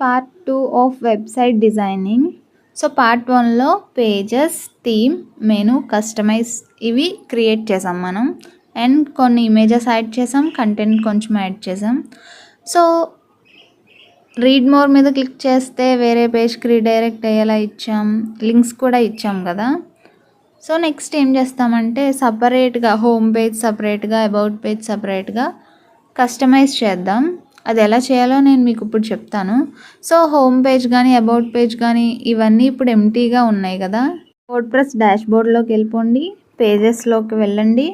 Part 2 of website designing. So part 1లో pages, theme, menu, customize ఇవి create చేసాం మనం. అండ్ కొన్ని ఇమేజెస్ యాడ్ చేసాం, కంటెంట్ కొంచెం యాడ్ చేసాం. సో రీడ్ మోర్ మీద క్లిక్ చేస్తే వేరే పేజ్కి రీడైరెక్ట్ అయ్యేలా ఇచ్చాం, లింక్స్ కూడా ఇచ్చాం కదా. సో నెక్స్ట్ ఏం చేస్తామంటే సపరేట్గా హోమ్ పేజ్ సపరేట్గా, అబౌట్ పేజ్ సపరేట్గా కస్టమైజ్ చేద్దాం. అది ఎలా చేయాలో నేను మీకు ఇప్పుడు చెప్తాను. సో హోమ్ పేజ్ కానీ, అబౌట్ పేజ్ కానీ ఇవన్నీ ఇప్పుడు ఎంటీగా ఉన్నాయి కదా. వర్డ్ప్రెస్ డాష్బోర్డ్లోకి వెళ్ళిపోండి, పేజెస్లోకి వెళ్ళండి.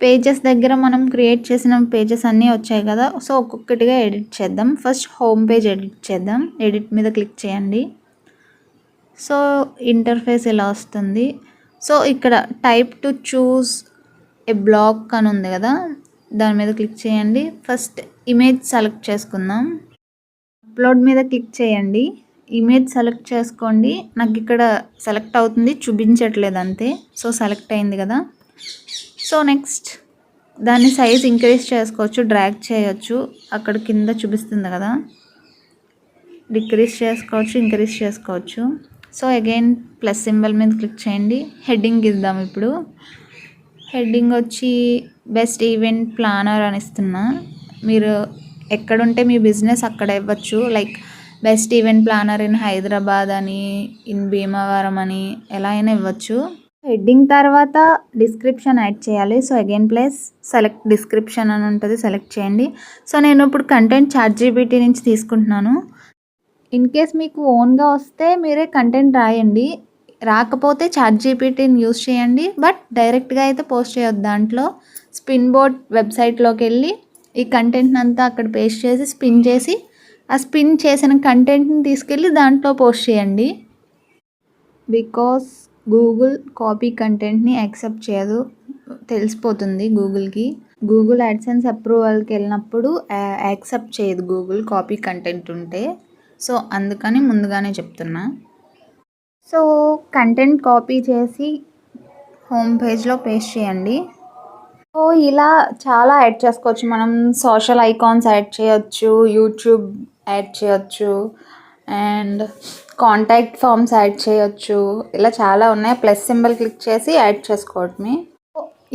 పేజెస్ దగ్గర మనం క్రియేట్ చేసిన పేజెస్ అన్నీ వచ్చాయి కదా. సో ఒక్కొక్కటిగా ఎడిట్ చేద్దాం. ఫస్ట్ హోమ్ పేజ్ ఎడిట్ చేద్దాం. ఎడిట్ మీద క్లిక్ చేయండి. సో ఇంటర్ఫేస్ ఇలా వస్తుంది. సో ఇక్కడ type to choose a block అని ఉంది కదా, దాని మీద క్లిక్ చేయండి. ఫస్ట్ ఇమేజ్ సెలెక్ట్ చేసుకుందాం. అప్లోడ్ మీద క్లిక్ చేయండి. ఇమేజ్ సెలెక్ట్ చేసుకోండి. నాకు ఇక్కడ సెలెక్ట్ అవుతుంది, చూపించట్లేదు అంతే. సో సెలెక్ట్ అయింది కదా. సో నెక్స్ట్ దాన్ని సైజ్ ఇంక్రీజ్ చేసుకోవచ్చు, డ్రాగ్ చేయొచ్చు. అక్కడ కింద చూపిస్తుంది కదా, డిక్రీజ్ చేసుకోవచ్చు, ఇంక్రీజ్ చేసుకోవచ్చు. సో అగైన్ ప్లస్ సింబల్ మీద క్లిక్ చేయండి. హెడ్డింగ్ ఇద్దాం. ఇప్పుడు హెడ్డింగ్ వచ్చి బెస్ట్ ఈవెంట్ ప్లానర్ అని ఇస్తున్నా. మీరు ఎక్కడుంటే మీ బిజినెస్ అక్కడ ఇవ్వచ్చు. Like best event planner in Hyderabad అని, ఇన్ భీమవరం అని ఎలా అయినా ఇవ్వచ్చు. హెడ్డింగ్ తర్వాత డిస్క్రిప్షన్ యాడ్ చేయాలి. So again plus select description అని ఉంటుంది, సెలెక్ట్ చేయండి. సో నేను ఇప్పుడు కంటెంట్ చాట్‌జీపీటీ నుంచి తీసుకుంటున్నాను. ఇన్ కేస్ మీకు ఓన్గా వస్తే మీరే కంటెంట్ రాయండి, రాకపోతే చాట్‌జీపీటీని యూస్ చేయండి. బట్ డైరెక్ట్గా అయితే పోస్ట్ చేయొద్దు. దాంట్లో స్పిన్ బోర్డ్ వెబ్సైట్లోకి వెళ్ళి ఈ కంటెంట్ని అంతా అక్కడ పేస్ట్ చేసి స్పిన్ చేసి ఆ స్పిన్ చేసిన కంటెంట్ని తీసుకెళ్ళి దాంట్లో పోస్ట్ చేయండి. బికాస్ గూగుల్ కాపీ కంటెంట్ని యాక్సెప్ట్ చేయదు, తెలిసిపోతుంది గూగుల్కి. గూగుల్ యాడ్సెన్స్ అప్రూవల్కి వెళ్ళినప్పుడు యాక్సెప్ట్ చేయదు గూగుల్ కాపీ కంటెంట్ ఉంటే. సో అందుకని ముందుగానే చెప్తున్నా. సో కంటెంట్ కాపీ చేసి హోమ్ పేజ్లో పేస్ట్ చేయండి. సో ఇలా చాలా యాడ్ చేసుకోవచ్చు మనం. సోషల్ ఐకాన్స్ యాడ్ చేయొచ్చు, యూట్యూబ్ యాడ్ చేయొచ్చు, అండ్ కాంటాక్ట్ ఫామ్స్ యాడ్ చేయొచ్చు. ఇలా చాలా ఉన్నాయి. ప్లస్ సింబల్ క్లిక్ చేసి యాడ్ చేసుకోవటమే.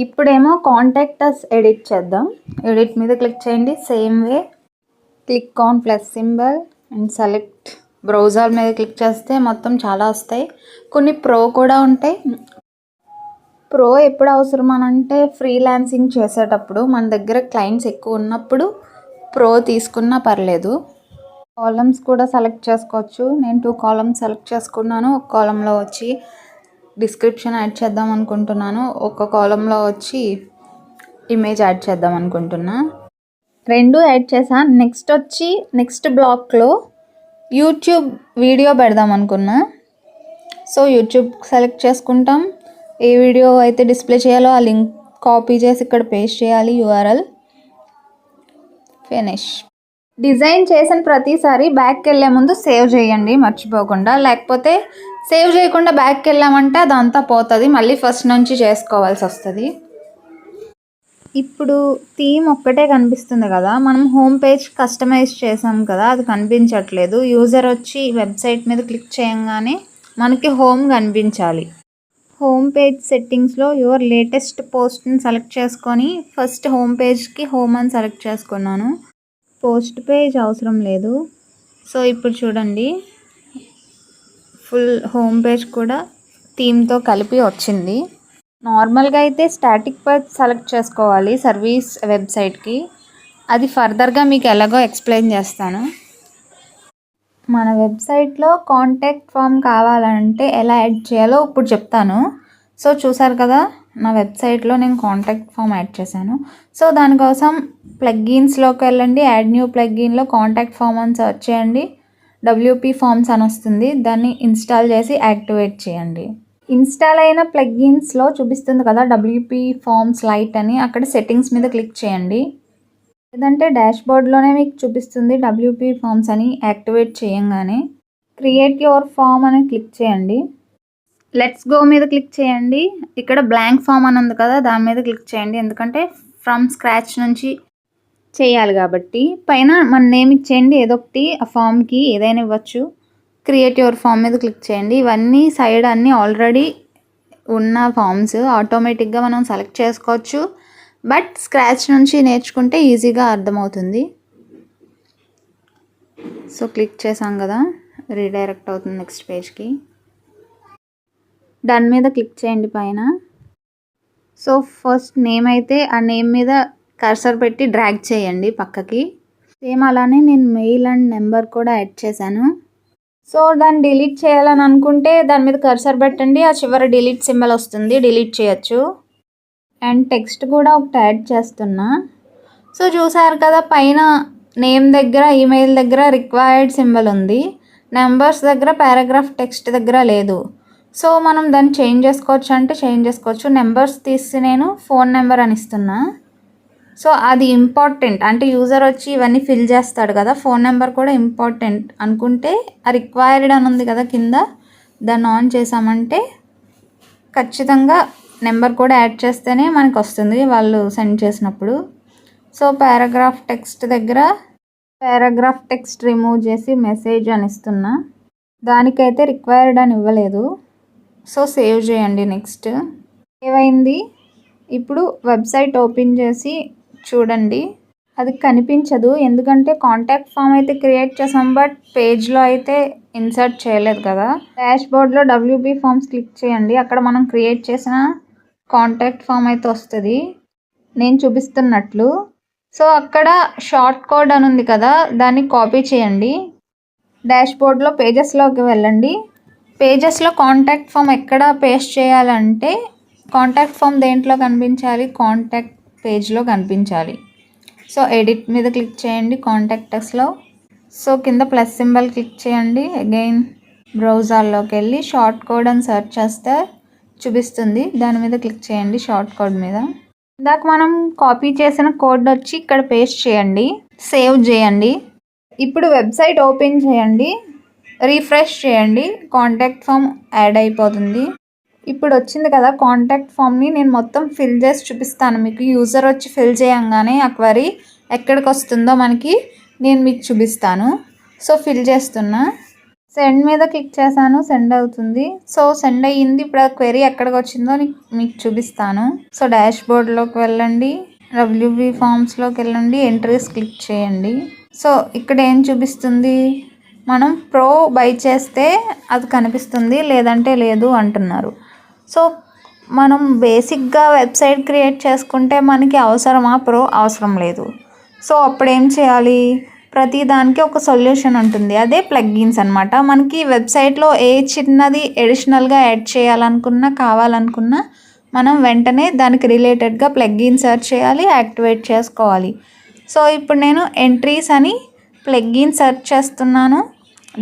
ఇప్పుడేమో కాంటాక్ట్ అస్ ఎడిట్ చేద్దాం. ఎడిట్ మీద క్లిక్ చేయండి. Same way click on plus symbol and select. Browser మీద క్లిక్ చేస్తే మొత్తం చాలా వస్తాయి. కొన్ని ప్రో కూడా ఉంటాయి. ప్రో ఎప్పుడు అవసరం అనంటే ఫ్రీలాన్సింగ్ చేసేటప్పుడు మన దగ్గర క్లయింట్స్ ఎక్కువ ఉన్నప్పుడు ప్రో తీసుకున్నా పర్లేదు. కాలమ్స్ కూడా సెలెక్ట్ చేసుకోవచ్చు. నేను 2 కాలమ్స్ సెలెక్ట్ చేసుకున్నాను. ఒక కాలంలో వచ్చి డిస్క్రిప్షన్ యాడ్ చేద్దాం అనుకుంటున్నాను, ఒక కాలంలో వచ్చి ఇమేజ్ యాడ్ చేద్దాం అనుకుంటున్నా. 2 యాడ్ చేశాను. నెక్స్ట్ వచ్చి నెక్స్ట్ బ్లాక్లో యూట్యూబ్ వీడియో పెడదాం అనుకున్నా. సో యూట్యూబ్ సెలెక్ట్ చేసుకుంటాం. ఏ వీడియో అయితే డిస్ప్లే చేయాలో ఆ లింక్ కాపీ చేసి ఇక్కడ పేస్ట్ చేయాలి, యూఆర్ఎల్. ఫినిష్. డిజైన్ చేసిన ప్రతిసారి బ్యాక్కి వెళ్ళే ముందు సేవ్ చేయండి మర్చిపోకుండా. లేకపోతే సేవ్ చేయకుండా బ్యాక్కి వెళ్ళామంటే అదంతా పోతుంది, మళ్ళీ ఫస్ట్ నుంచి చేసుకోవాల్సి వస్తుంది. ఇప్పుడు థీమ్ ఒక్కటే కనిపిస్తుంది కదా. మనం హోమ్ పేజ్ కస్టమైజ్ చేసాం కదా, అది కనిపించట్లేదు. యూజర్ వచ్చి వెబ్సైట్ మీద క్లిక్ చేయగానే మనకి హోమ్ కనిపించాలి. హోమ్ పేజ్ సెట్టింగ్స్లో యువర్ లేటెస్ట్ పోస్ట్ని సెలెక్ట్ చేసుకొని ఫస్ట్ హోమ్ పేజ్కి హోమ్ అని సెలెక్ట్ చేసుకున్నాను. పోస్ట్ పేజ్ అవసరం లేదు. సో ఇప్పుడు చూడండి, ఫుల్ హోమ్ పేజ్ కూడా థీమ్తో కలిపి వచ్చింది. నార్మల్గా అయితే స్టాటిక్ పేజ్ సెలెక్ట్ చేసుకోవాలి సర్వీస్ వెబ్సైట్కి. అది ఫర్దర్గా మీకు ఎలాగో ఎక్స్ప్లెయిన్ చేస్తాను. మన వెబ్సైట్లో కాంటాక్ట్ ఫామ్ కావాలంటే ఎలా యాడ్ చేయాలో ఇప్పుడు చెప్తాను. సో చూసారు కదా, నా వెబ్సైట్లో నేను కాంటాక్ట్ ఫామ్ యాడ్ చేశాను. సో దానికోసం ప్లగ్గిన్స్లోకి వెళ్ళండి. యాడ్ న్యూ ప్లగ్గిన్లో కాంటాక్ట్ ఫామ్ అని సెర్చ్ చేయండి. WP ఫామ్స్ అని వస్తుంది, దాన్ని ఇన్స్టాల్ చేసి యాక్టివేట్ చేయండి. ఇన్స్టాల్ అయిన ప్లగ్గిన్స్లో చూపిస్తుంది కదా WP ఫామ్స్ లైట్ అని, అక్కడ సెట్టింగ్స్ మీద క్లిక్ చేయండి. లేదంటే డాష్బోర్డ్లోనే మీకు చూపిస్తుంది WP ఫామ్స్ అని. యాక్టివేట్ చేయంగానే క్రియేట్ యువర్ ఫామ్ అని క్లిక్ చేయండి. లెట్స్ గో మీద క్లిక్ చేయండి. ఇక్కడ బ్లాంక్ ఫామ్ అని ఉంది కదా, దాని మీద క్లిక్ చేయండి. ఎందుకంటే ఫ్రమ్ స్క్రాచ్ నుంచి చేయాలి కాబట్టి పైన మన నేమ్ ఇచ్చేయండి, ఏదో ఒకటి ఆ ఫామ్కి ఏదైనా ఇవ్వచ్చు. క్రియేట్ యువర్ ఫామ్ మీద క్లిక్ చేయండి. ఇవన్నీ సైడ్ అన్నీ ఆల్రెడీ ఉన్న ఫామ్స్, ఆటోమేటిక్గా మనం సెలెక్ట్ చేసుకోవచ్చు. బట్ స్క్రాచ్ నుంచి నేర్చుకుంటే ఈజీగా అర్థమవుతుంది. సో క్లిక్ చేసాం కదా, రీడైరెక్ట్ అవుతుంది నెక్స్ట్ పేజ్కి. డన్ మీద క్లిక్ చేయండి పైన. సో ఫస్ట్ నేమ్ అయితే ఆ నేమ్ మీద కర్సర్ పెట్టి డ్రాగ్ చేయండి పక్కకి. సేమ్ అలానే నేను మెయిల్ అండ్ నెంబర్ కూడా యాడ్ చేశాను. సో దాన్ని డిలీట్ చేయాలని అనుకుంటే దాని మీద కర్సర్ పెట్టండి, ఆ చివర డిలీట్ సింబల్ వస్తుంది, డిలీట్ చేయొచ్చు. అండ్ టెక్స్ట్ కూడా ఒకటి యాడ్ చేస్తున్నా. సో చూసారు కదా, పైన నేమ్ దగ్గర ఈమెయిల్ దగ్గర రిక్వైర్డ్ సింబల్ ఉంది, నెంబర్స్ దగ్గర పారాగ్రాఫ్ టెక్స్ట్ దగ్గర లేదు. సో మనం దాన్ని చేంజ్ చేసుకోవచ్చు అంటే చేంజ్ చేసుకోవచ్చు. నెంబర్స్ తీసి నేను ఫోన్ నెంబర్ అని ఇస్తున్నా. సో అది ఇంపార్టెంట్, అంటే యూజర్ వచ్చి ఇవన్నీ ఫిల్ చేస్తాడు కదా, ఫోన్ నెంబర్ కూడా ఇంపార్టెంట్ అనుకుంటే ఆ రిక్వైర్డ్ అని ఉంది కదా కింద, దాన్ని ఆన్ చేసామంటే ఖచ్చితంగా నెంబర్ కూడా యాడ్ చేస్తేనే మనకు వస్తుంది వాళ్ళు సెండ్ చేసినప్పుడు. సో పారాగ్రాఫ్ టెక్స్ట్ దగ్గర పారాగ్రాఫ్ టెక్స్ట్ రిమూవ్ చేసి మెసేజ్ అని ఇస్తున్నా. దానికైతే రిక్వైర్డ్ అని ఇవ్వలేదు. సో సేవ్ చేయండి. నెక్స్ట్ సేవ్ అయింది. ఇప్పుడు వెబ్సైట్ ఓపెన్ చేసి చూడండి, అది కనిపించదు ఎందుకంటే కాంటాక్ట్ ఫామ్ అయితే క్రియేట్ చేసాం, బట్ పేజ్లో అయితే ఇన్సర్ట్ చేయలేదు కదా. డాష్ బోర్డ్లో WP ఫామ్స్ క్లిక్ చేయండి, అక్కడ మనం క్రియేట్ చేసిన కాంటాక్ట్ ఫామ్ అయితే వస్తుంది నేను చూపిస్తున్నట్లు. సో అక్కడ షార్ట్ కోడ్ అని ఉంది కదా, దాన్ని కాపీ చేయండి. డాష్ బోర్డ్లో పేజెస్లోకి వెళ్ళండి. పేజెస్లో కాంటాక్ట్ ఫామ్ ఎక్కడ పేస్ట్ చేయాలంటే, కాంటాక్ట్ ఫామ్ దేంట్లో కనిపించాలి, కాంటాక్ట్ పేజ్లో కనిపించాలి. సో ఎడిట్ మీద క్లిక్ చేయండి కాంటాక్ట్స్లో. సో కింద ప్లస్ సింబల్ క్లిక్ చేయండి. అగైన్ బ్రౌజర్లోకి వెళ్ళి షార్ట్ కోడ్ అని సెర్చ్ చేస్తే చూపిస్తుంది, దాని మీద క్లిక్ చేయండి షార్ట్ కోడ్ మీద. ఇందాక మనం కాపీ చేసిన కోడ్ వచ్చి ఇక్కడ పేస్ట్ చేయండి, సేవ్ చేయండి. ఇప్పుడు వెబ్సైట్ ఓపెన్ చేయండి, రీఫ్రెష్ చేయండి, కాంటాక్ట్ ఫామ్ యాడ్ అయిపోతుంది. ఇప్పుడు వచ్చింది కదా కాంటాక్ట్ ఫామ్ని నేను మొత్తం ఫిల్ చేసి చూపిస్తాను మీకు. యూజర్ వచ్చి ఫిల్ చేయంగానే ఆ క్వరీ ఎక్కడికి వస్తుందో మనకి నేను మీకు చూపిస్తాను. సో ఫిల్ చేస్తున్నా, సెండ్ మీద క్లిక్ చేశాను, సెండ్ అవుతుంది. సో సెండ్ అయ్యింది. ఇప్పుడు ఆ క్వరీ ఎక్కడికి వచ్చిందో మీకు చూపిస్తాను. సో డాష్ బోర్డ్లోకి వెళ్ళండి, WP ఫామ్స్లోకి వెళ్ళండి, ఎంట్రీస్ క్లిక్ చేయండి. సో ఇక్కడ ఏం చూపిస్తుంది, మనం ప్రో బై చేస్తే అది కనిపిస్తుంది, లేదంటే లేదు అంటున్నారు. సో మనం బేసిక్గా వెబ్సైట్ క్రియేట్ చేసుకుంటే మనకి అవసరమా ప్రో, అవసరం లేదు. సో అప్పుడు ఏం చేయాలి, ప్రతి దానికి ఒక సొల్యూషన్ ఉంటుంది, అదే ప్లగ్గిన్స్ అనమాట. మనకి వెబ్సైట్లో ఏ చిన్నది ఎడిషనల్గా యాడ్ చేయాలనుకున్నా కావాలనుకున్నా మనం వెంటనే దానికి రిలేటెడ్గా ప్లగ్గిన్ సెర్చ్ చేయాలి, యాక్టివేట్ చేసుకోవాలి. సో ఇప్పుడు నేను ఎంట్రీస్ అని ప్లగ్గిన్ సెర్చ్ చేస్తున్నాను,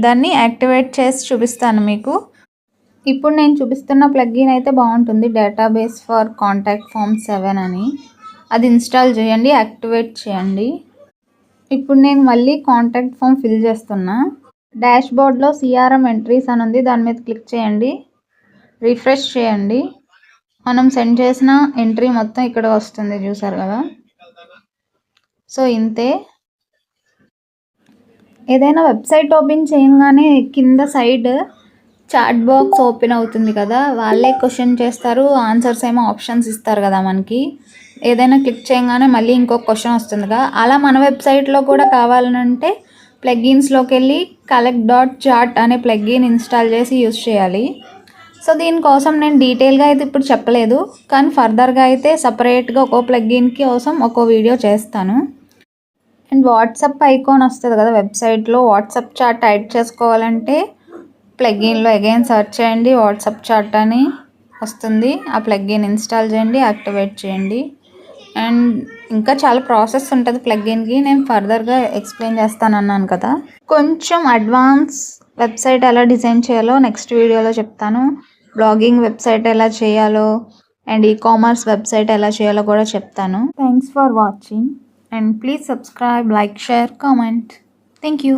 దాన్ని యాక్టివేట్ చేసి చూపిస్తాను మీకు. ఇప్పుడు నేను చూపిస్తున్న ప్లగ్గిన్ అయితే బాగుంటుంది, డేటాబేస్ ఫర్ కాంటాక్ట్ ఫామ్ 7 అని. అది ఇన్స్టాల్ చేయండి, యాక్టివేట్ చేయండి. ఇప్పుడు నేను మళ్ళీ కాంటాక్ట్ ఫామ్ ఫిల్ చేస్తున్నా. డాష్ బోర్డ్లో CRM ఎంట్రీస్ అని ఉంది, దాని మీద క్లిక్ చేయండి, రిఫ్రెష్ చేయండి. మనం సెండ్ చేసిన ఎంట్రీ మొత్తం ఇక్కడ వస్తుంది, చూసారు కదా. సో ఇంతే. ఏదైనా వెబ్సైట్ ఓపెన్ చేయగానే కింద సైడ్ చాట్ బాక్స్ ఓపెన్ అవుతుంది కదా, వాళ్ళే క్వశ్చన్ చేస్తారు, ఆన్సర్స్ ఏమో ఆప్షన్స్ ఇస్తారు కదా మనకి. ఏదైనా క్లిక్ చేయగానే మళ్ళీ ఇంకొక క్వశ్చన్ వస్తుందిగా, అలా మన వెబ్సైట్లో కూడా కావాలంటే ప్లగ్గిన్స్లోకి వెళ్ళి collect.chart అనే ప్లగ్గిన్ ఇన్స్టాల్ చేసి యూస్ చేయాలి. సో దీనికోసం నేను డీటెయిల్గా అయితే ఇప్పుడు చెప్పలేదు, కానీ ఫర్దర్గా అయితే సపరేట్గా ఒక్కో ప్లగ్గిన్కి కోసం ఒక్కో వీడియో చేస్తాను. అండ్ వాట్సాప్ ఐకాన్ వస్తుంది కదా వెబ్సైట్లో, వాట్సాప్ చాట్ యాడ్ చేసుకోవాలంటే ప్లగ్గిన్లో అగైన్ సెర్చ్ చేయండి, వాట్సాప్ చాట్ అని వస్తుంది, ఆ ప్లగ్గిన్ ఇన్స్టాల్ చేయండి, యాక్టివేట్ చేయండి. అండ్ ఇంకా చాలా ప్రాసెస్ ఉంటుంది ప్లగ్గిన్కి, నేను ఫర్దర్గా ఎక్స్ప్లెయిన్ చేస్తానన్నాను కదా. కొంచెం అడ్వాన్స్ వెబ్సైట్ ఎలా డిజైన్ చేయాలో నెక్స్ట్ వీడియోలో చెప్తాను. బ్లాగింగ్ వెబ్సైట్ ఎలా చేయాలో అండ్ ఈకామర్స్ వెబ్సైట్ ఎలా చేయాలో కూడా చెప్తాను. Thanks for watching and please subscribe, like, share, comment. Thank you.